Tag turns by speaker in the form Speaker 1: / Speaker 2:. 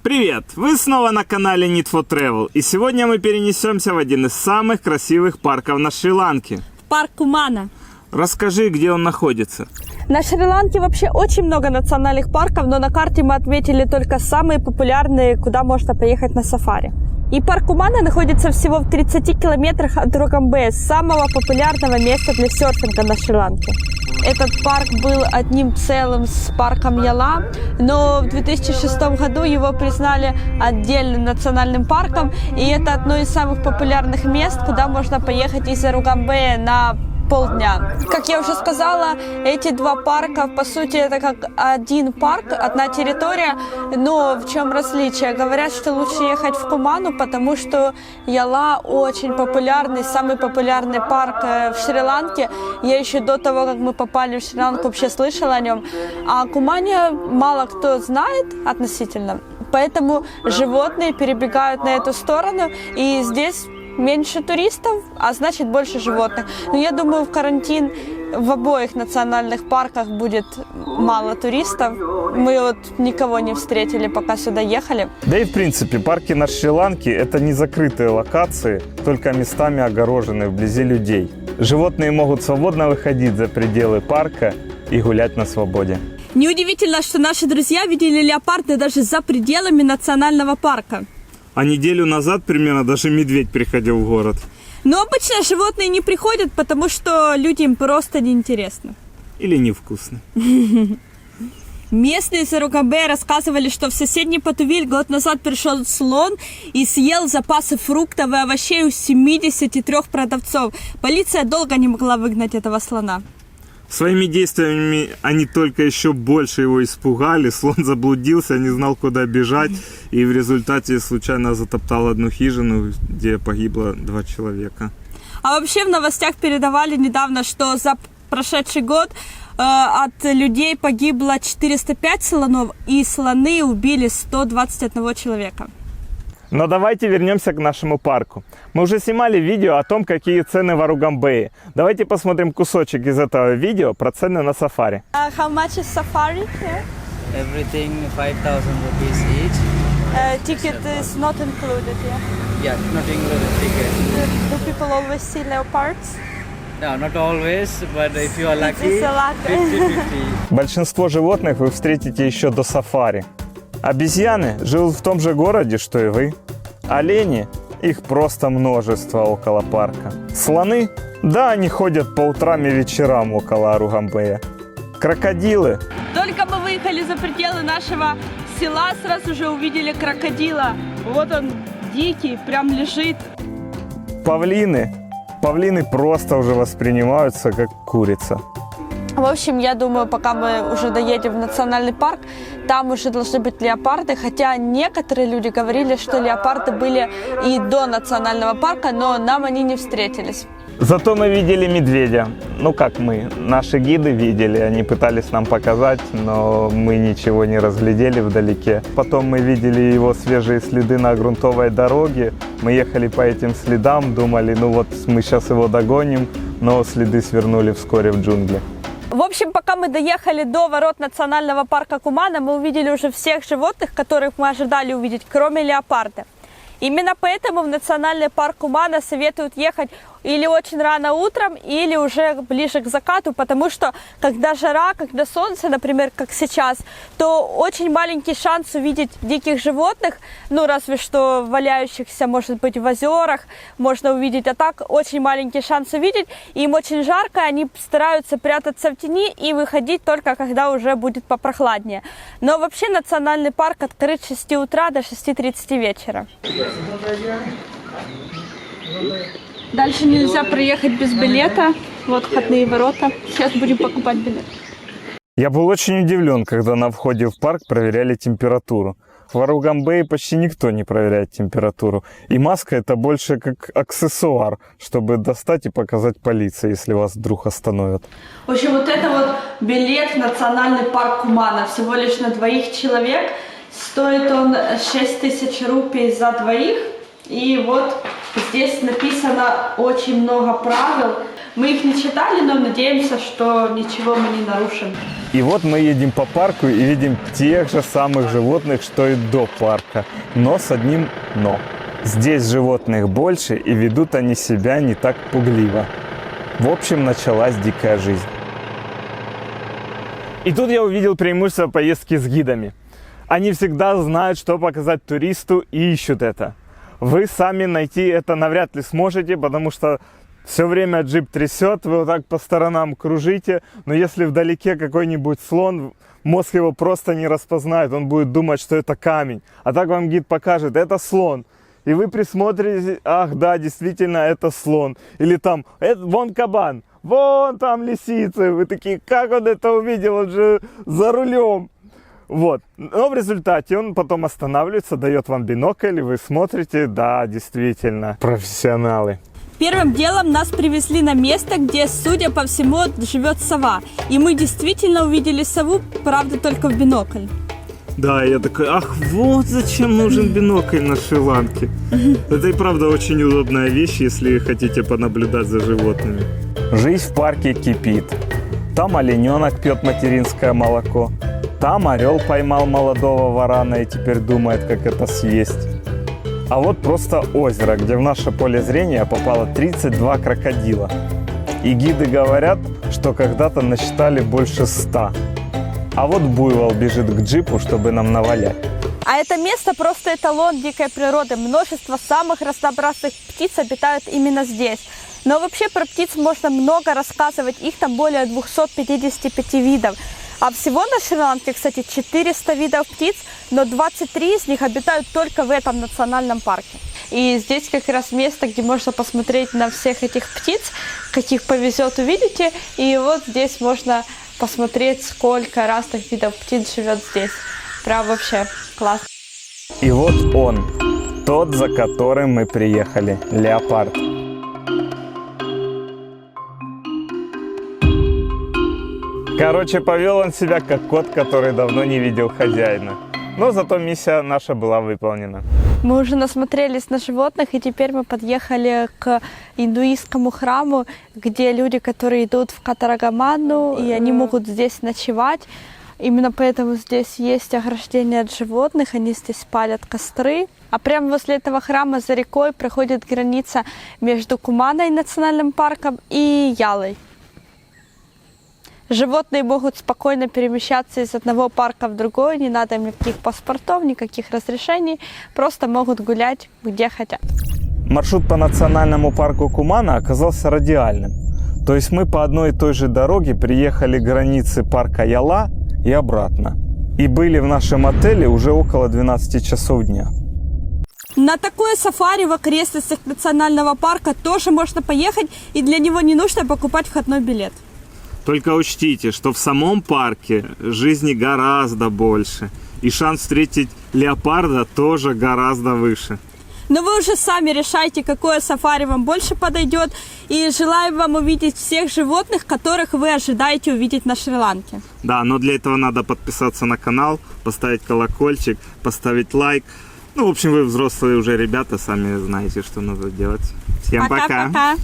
Speaker 1: Привет! Вы снова на канале Need for Travel, и сегодня мы перенесемся в один из самых красивых парков на Шри-Ланке.
Speaker 2: Парк Кумана.
Speaker 1: Расскажи, где он находится.
Speaker 2: На Шри-Ланке вообще очень много национальных парков, но на карте мы отметили только самые популярные, куда можно поехать на сафари. И парк Кумана находится всего в 30 километрах от Ругамбея, самого популярного места для серфинга на Шри-Ланке. Этот парк был одним целым с парком Яла, но в 2006 году его признали отдельным национальным парком, и это одно из самых популярных мест, куда можно поехать из-за Ругамбея на полдня. Как я уже сказала, эти два парка, по сути, это как один парк, одна территория, но в чем различие? Говорят, что лучше ехать в Куману, потому что Яла очень популярный, самый популярный парк в Шри-Ланке. Я еще до того, как мы попали в Шри-Ланку, вообще слышала о нем. А о Кумане мало кто знает относительно, поэтому животные перебегают на эту сторону, и здесь меньше туристов, а значит больше животных. Но я думаю, в карантин в обоих национальных парках будет мало туристов. Мы вот никого не встретили, пока сюда ехали.
Speaker 1: Да и в принципе, парки на Шри-Ланке – это не закрытые локации, только местами огороженные вблизи людей. Животные могут свободно выходить за пределы парка и гулять на свободе.
Speaker 2: Неудивительно, что наши друзья видели леопарда даже за пределами национального парка.
Speaker 1: А неделю назад примерно даже медведь приходил в город.
Speaker 2: Но обычно животные не приходят, потому что людям просто неинтересно.
Speaker 1: Или невкусно.
Speaker 2: Местные из Ругамбея рассказывали, что в соседний Патувиль год назад пришел слон и съел запасы фруктов и овощей у 73 продавцов. Полиция долго не могла выгнать этого слона.
Speaker 1: Своими действиями они только еще больше его испугали. Слон заблудился, не знал, куда бежать. И в результате случайно затоптал одну хижину, где погибло 2 человека.
Speaker 2: А вообще в новостях передавали недавно, что за прошедший год от людей погибло 405 слонов, и слоны убили 121 человека.
Speaker 1: Но давайте вернемся к нашему парку. Мы уже снимали видео о том, какие цены в Ругамбее. Давайте посмотрим кусочек из этого видео про цены на сафари.
Speaker 2: How much is safari here?
Speaker 3: Everything 5,000 rupees each.
Speaker 2: Ticket is not included, yeah?
Speaker 3: Yeah, not included ticket.
Speaker 2: Do people always see leopards?
Speaker 3: No, not always, but if you are lucky,
Speaker 2: It's a luck.
Speaker 3: 50-50.
Speaker 1: Большинство животных вы встретите еще до сафари. Обезьяны живут в том же городе, что и вы. Олени, их просто множество около парка. Слоны, да, они ходят по утрам и вечерам около Ругамбея. Крокодилы.
Speaker 2: Только мы выехали за пределы нашего села, сразу же увидели крокодила. Вот он, дикий, прям лежит.
Speaker 1: Павлины. Павлины просто уже воспринимаются как курица.
Speaker 2: В общем, я думаю, пока мы уже доедем в национальный парк, там уже должны быть леопарды, хотя некоторые люди говорили, что леопарды были и до национального парка, но нам они не встретились.
Speaker 1: Зато мы видели медведя. Ну как мы, наши гиды видели, они пытались нам показать, но мы ничего не разглядели вдалеке. Потом мы видели его свежие следы на грунтовой дороге, мы ехали по этим следам, думали, ну вот мы сейчас его догоним, но следы свернули вскоре в джунгли.
Speaker 2: В общем, пока мы доехали до ворот национального парка Кумана, мы увидели уже всех животных, которых мы ожидали увидеть, кроме леопарда. Именно поэтому в национальный парк Кумана советуют ехать или очень рано утром, или уже ближе к закату, потому что когда жара, когда солнце, например, как сейчас, то очень маленький шанс увидеть диких животных, ну разве что валяющихся, может быть, в озерах можно увидеть, а так очень маленький шанс увидеть. Им очень жарко, они стараются прятаться в тени и выходить только когда уже будет попрохладнее. Но вообще национальный парк открыт с 6 утра до 6:30 вечера. Дальше нельзя проехать без билета. Вот входные ворота. Сейчас будем покупать билет.
Speaker 1: Я был очень удивлен, когда на входе в парк проверяли температуру. В Ругамбее почти никто не проверяет температуру. И маска это больше как аксессуар, чтобы достать и показать полиции, если вас вдруг остановят.
Speaker 2: В общем, вот это вот билет в национальный парк Кумана. Всего лишь на 2 человек. Стоит он 6000 рупий за 2. И вот здесь написано очень много правил. Мы их не читали, но надеемся, что ничего мы не нарушим.
Speaker 1: И вот мы едем по парку и видим тех же самых животных, что и до парка. Но с одним «но». Здесь животных больше, и ведут они себя не так пугливо. В общем, началась дикая жизнь. И тут я увидел преимущество поездки с гидами. Они всегда знают, что показать туристу, и ищут это. Вы сами найти это навряд ли сможете, потому что все время джип трясет, вы вот так по сторонам кружите. Но если вдалеке какой-нибудь слон, мозг его просто не распознает, он будет думать, что это камень. А так вам гид покажет, это слон. И вы присмотритесь, ах да, действительно, это слон. Или там, вон кабан, вон там лисицы. Вы такие, как он это увидел, он же за рулем. Вот. Но в результате он потом останавливается, дает вам бинокль, и вы смотрите, да, действительно, профессионалы.
Speaker 2: Первым делом нас привезли на место, где, судя по всему, живет сова. И мы действительно увидели сову, правда, только в бинокль.
Speaker 1: Да, я такой, ах, вот зачем нужен бинокль на Шри-Ланке. Это и правда очень удобная вещь, если хотите понаблюдать за животными. Жизнь в парке кипит. Там олененок пьет материнское молоко. Там орел поймал молодого варана и теперь думает, как это съесть. А вот просто озеро, где в наше поле зрения попало 32 крокодила. И гиды говорят, что когда-то насчитали больше 100. А вот буйвол бежит к джипу, чтобы нам навалять.
Speaker 2: А это место просто эталон дикой природы. Множество самых разнообразных птиц обитают именно здесь. Но вообще про птиц можно много рассказывать. Их там более 255 видов. А всего на Шри-Ланке, кстати, 400 видов птиц, но 23 из них обитают только в этом национальном парке. И здесь как раз место, где можно посмотреть на всех этих птиц, каких повезет увидите. И вот здесь можно посмотреть, сколько разных видов птиц живет здесь. Прям вообще классно.
Speaker 1: И вот он, тот, за которым мы приехали, леопард. Короче, повел он себя как кот, который давно не видел хозяина. Но зато миссия наша была выполнена.
Speaker 2: Мы уже насмотрелись на животных, и теперь мы подъехали к индуистскому храму, где люди, которые идут в Катарагаману, и они могут здесь ночевать. Именно поэтому здесь есть ограждение от животных, они здесь палят костры. А прямо возле этого храма за рекой проходит граница между Куманой национальным парком и Ялой. Животные могут спокойно перемещаться из одного парка в другой, не надо им никаких паспортов, никаких разрешений, просто могут гулять где хотят.
Speaker 1: Маршрут по национальному парку Кумана оказался радиальным. То есть мы по одной и той же дороге приехали к границе парка Яла и обратно. И были в нашем отеле уже около 12 часов дня.
Speaker 2: На такое сафари в окрестностях национального парка тоже можно поехать, и для него не нужно покупать входной билет.
Speaker 1: Только учтите, что в самом парке жизни гораздо больше. И шанс встретить леопарда тоже гораздо выше.
Speaker 2: Но вы уже сами решайте, какое сафари вам больше подойдет. И желаем вам увидеть всех животных, которых вы ожидаете увидеть на Шри-Ланке.
Speaker 1: Да, но для этого надо подписаться на канал, поставить колокольчик, поставить лайк. Ну, в общем, вы взрослые уже ребята, сами знаете, что надо делать. Всем пока!
Speaker 2: Пока-пока!